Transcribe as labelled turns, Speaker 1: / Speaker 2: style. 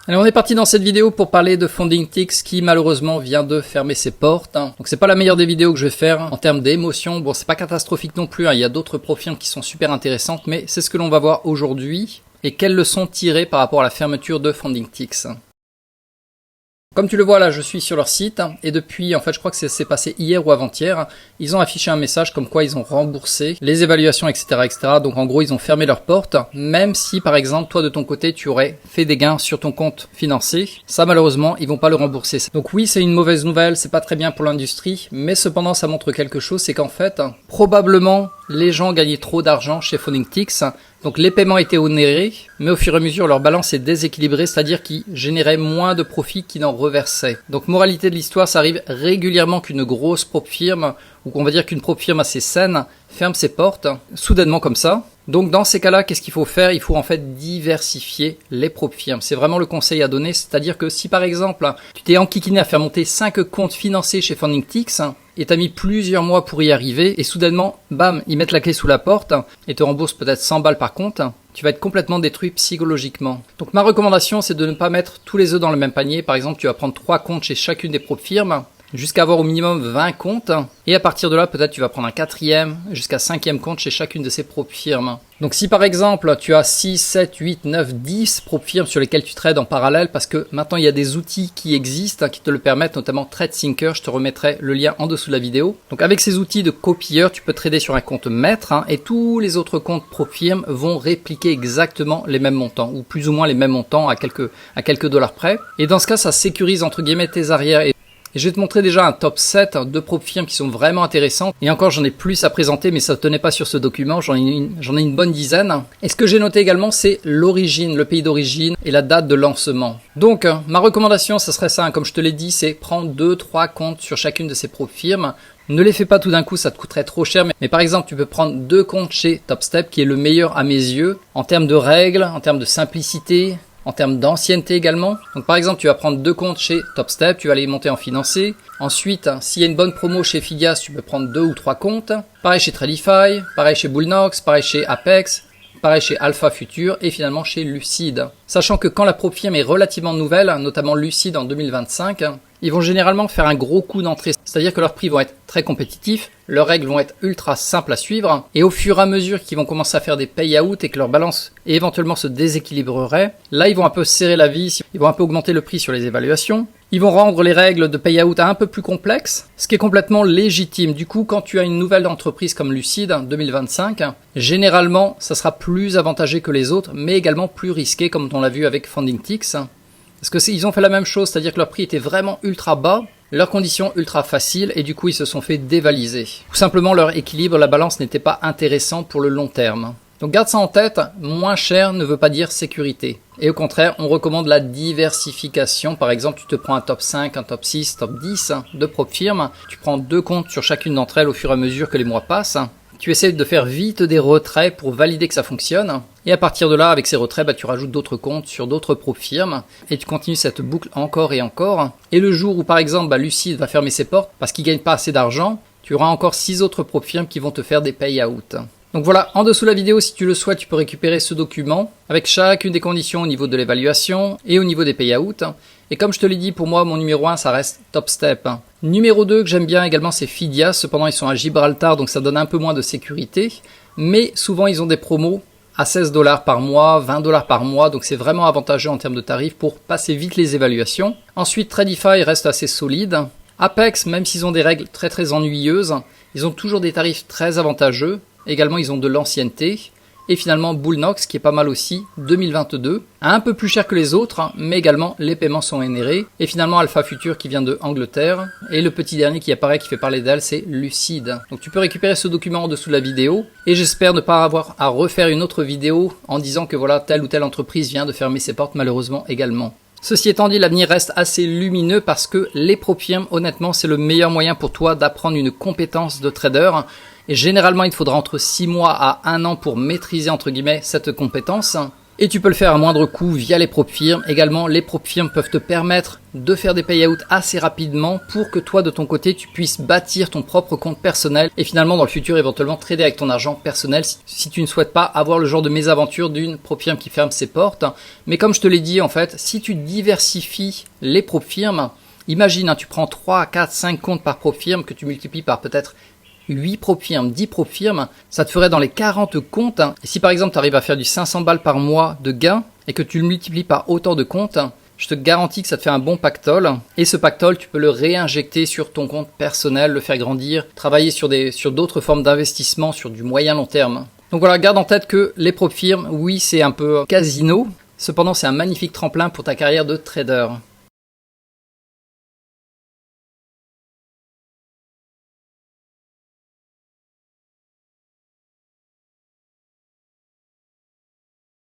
Speaker 1: Alors on est parti dans cette vidéo pour parler de FundingTix qui malheureusement vient de fermer ses portes. Donc c'est pas la meilleure des vidéos que je vais faire en termes d'émotion. Bon, c'est pas catastrophique non plus, hein. Il y a d'autres profils qui sont super intéressantes, mais c'est ce que l'on va voir aujourd'hui. Et quelles leçons tirer par rapport à la fermeture de FundingTix. Comme tu le vois là, je suis sur leur site et depuis, en fait, je crois que c'est passé hier ou avant-hier, ils ont affiché un message comme quoi ils ont remboursé les évaluations, etc., etc. Donc en gros, ils ont fermé leurs portes, même si par exemple, toi de ton côté, tu aurais fait des gains sur ton compte financier. Ça, malheureusement, ils vont pas le rembourser. Donc oui, c'est une mauvaise nouvelle, c'est pas très bien pour l'industrie, mais cependant, ça montre quelque chose, c'est qu'en fait, probablement, les gens gagnaient trop d'argent chez FundingTix. Donc les paiements étaient onérés, mais au fur et à mesure, leur balance est déséquilibrée, c'est-à-dire qu'ils généraient moins de profits qu'ils n'en reversaient. Donc moralité de l'histoire, ça arrive régulièrement qu'une grosse prop firme, ou qu'on va dire qu'une prop firme assez saine, ferme ses portes, soudainement comme ça. Donc dans ces cas-là, qu'est-ce qu'il faut faire? Il faut en fait diversifier les prop firmes. C'est vraiment le conseil à donner, c'est-à-dire que si par exemple, tu t'es enquiquiné à faire monter 5 comptes financés chez FundingTix, et t'as mis plusieurs mois pour y arriver, et soudainement, bam, ils mettent la clé sous la porte, et te remboursent peut-être 100 balles par compte, tu vas être complètement détruit psychologiquement. Donc ma recommandation, c'est de ne pas mettre tous les œufs dans le même panier. Par exemple, tu vas prendre 3 comptes chez chacune des prop firmes, jusqu'à avoir au minimum 20 comptes, et à partir de là, peut-être tu vas prendre un 4e jusqu'à 5e compte chez chacune de ces prop firmes. Donc si par exemple, tu as 6, 7, 8, 9, 10 prop firmes sur lesquelles tu trades en parallèle, parce que maintenant il y a des outils qui existent, qui te le permettent, notamment TradeSyncer, je te remettrai le lien en dessous de la vidéo. Donc avec ces outils de copieur, tu peux trader sur un compte maître, et tous les autres comptes prop firmes vont répliquer exactement les mêmes montants, ou plus ou moins les mêmes montants à quelques dollars près. Et dans ce cas, ça sécurise entre guillemets tes arrières. Et je vais te montrer déjà un top 7 de prop firmes qui sont vraiment intéressantes. Et encore, j'en ai plus à présenter, mais ça ne tenait pas sur ce document. J'en ai une bonne dizaine. Et ce que j'ai noté également, c'est l'origine, le pays d'origine et la date de lancement. Donc, ma recommandation, ça serait ça, comme je te l'ai dit, c'est prendre 2-3 comptes sur chacune de ces prop firmes. Ne les fais pas tout d'un coup, ça te coûterait trop cher. Mais par exemple, tu peux prendre 2 comptes chez TopStep, qui est le meilleur à mes yeux, en termes de règles, en termes de simplicité, en termes d'ancienneté également. Donc par exemple, tu vas prendre 2 comptes chez TopStep, tu vas les monter en financé. Ensuite, s'il y a une bonne promo chez Fidias, tu peux prendre 2 ou 3 comptes. Pareil chez Tradify, pareil chez Bullnox, pareil chez Apex, pareil chez Alpha Future et finalement chez Lucid. Sachant que quand la prop firme est relativement nouvelle, notamment Lucid en 2025, ils vont généralement faire un gros coup d'entrée. C'est-à-dire que leurs prix vont être très compétitifs, leurs règles vont être ultra simples à suivre, et au fur et à mesure qu'ils vont commencer à faire des payouts et que leur balance éventuellement se déséquilibrerait, là ils vont un peu serrer la vis, ils vont un peu augmenter le prix sur les évaluations, ils vont rendre les règles de payout un peu plus complexes, ce qui est complètement légitime. Du coup, quand tu as une nouvelle entreprise comme Lucid 2025, généralement ça sera plus avantageux que les autres, mais également plus risqué comme on l'a vu avec FundingTix. Parce que ils ont fait la même chose, c'est-à-dire que leur prix était vraiment ultra bas, leurs conditions ultra faciles, et du coup ils se sont fait dévaliser. Tout simplement leur équilibre, la balance n'était pas intéressant pour le long terme. Donc garde ça en tête, moins cher ne veut pas dire sécurité. Et au contraire, on recommande la diversification. Par exemple, tu te prends un top 5, un top 6, top 10 de prop firmes, tu prends 2 comptes sur chacune d'entre elles au fur et à mesure que les mois passent. Tu essaies de faire vite des retraits pour valider que ça fonctionne. Et à partir de là, avec ces retraits, tu rajoutes d'autres comptes sur d'autres prop firmes. Et tu continues cette boucle encore et encore. Et le jour où, par exemple, Lucid va fermer ses portes parce qu'il ne gagne pas assez d'argent, tu auras encore 6 autres prop firmes qui vont te faire des payouts. Donc voilà, en dessous de la vidéo, si tu le souhaites, tu peux récupérer ce document avec chacune des conditions au niveau de l'évaluation et au niveau des payouts. Et comme je te l'ai dit, pour moi, mon numéro 1, ça reste TopStep. Numéro 2 que j'aime bien également, c'est Fidias. Cependant, ils sont à Gibraltar, donc ça donne un peu moins de sécurité. Mais souvent, ils ont des promos à 16 $ par mois, 20 $ par mois. Donc c'est vraiment avantageux en termes de tarifs pour passer vite les évaluations. Ensuite, Tradify reste assez solide. Apex, même s'ils ont des règles très très ennuyeuses, ils ont toujours des tarifs très avantageux. Également, ils ont de l'ancienneté. Et finalement, Bullnox, qui est pas mal aussi, 2022. Un peu plus cher que les autres, mais également, les paiements sont onérés. Et finalement, Alpha Future, qui vient de Angleterre. Et le petit dernier qui apparaît, qui fait parler d'elle, c'est Lucid. Donc tu peux récupérer ce document en dessous de la vidéo. Et j'espère ne pas avoir à refaire une autre vidéo en disant que voilà, telle ou telle entreprise vient de fermer ses portes, malheureusement également. Ceci étant dit, l'avenir reste assez lumineux parce que les prop firmes, honnêtement, c'est le meilleur moyen pour toi d'apprendre une compétence de trader. Et généralement, il te faudra entre 6 mois à 1 an pour maîtriser, entre guillemets, cette compétence. Et tu peux le faire à moindre coût via les prop firms. Également, les prop firms peuvent te permettre de faire des payouts assez rapidement pour que toi, de ton côté, tu puisses bâtir ton propre compte personnel et finalement, dans le futur, éventuellement trader avec ton argent personnel si tu ne souhaites pas avoir le genre de mésaventure d'une prop firm qui ferme ses portes. Mais comme je te l'ai dit, en fait, si tu diversifies les prop firms, imagine, tu prends 3, 4, 5 comptes par prop firm que tu multiplies par peut-être 8 prop firmes, 10 prop firmes, ça te ferait dans les 40 comptes. Et si par exemple tu arrives à faire du 500 balles par mois de gain et que tu le multiplies par autant de comptes, je te garantis que ça te fait un bon pactole. Et ce pactole, tu peux le réinjecter sur ton compte personnel, le faire grandir, travailler sur d'autres formes d'investissement sur du moyen long terme. Donc voilà, garde en tête que les prop firmes, oui, c'est un peu casino. Cependant, c'est un magnifique tremplin pour ta carrière de trader.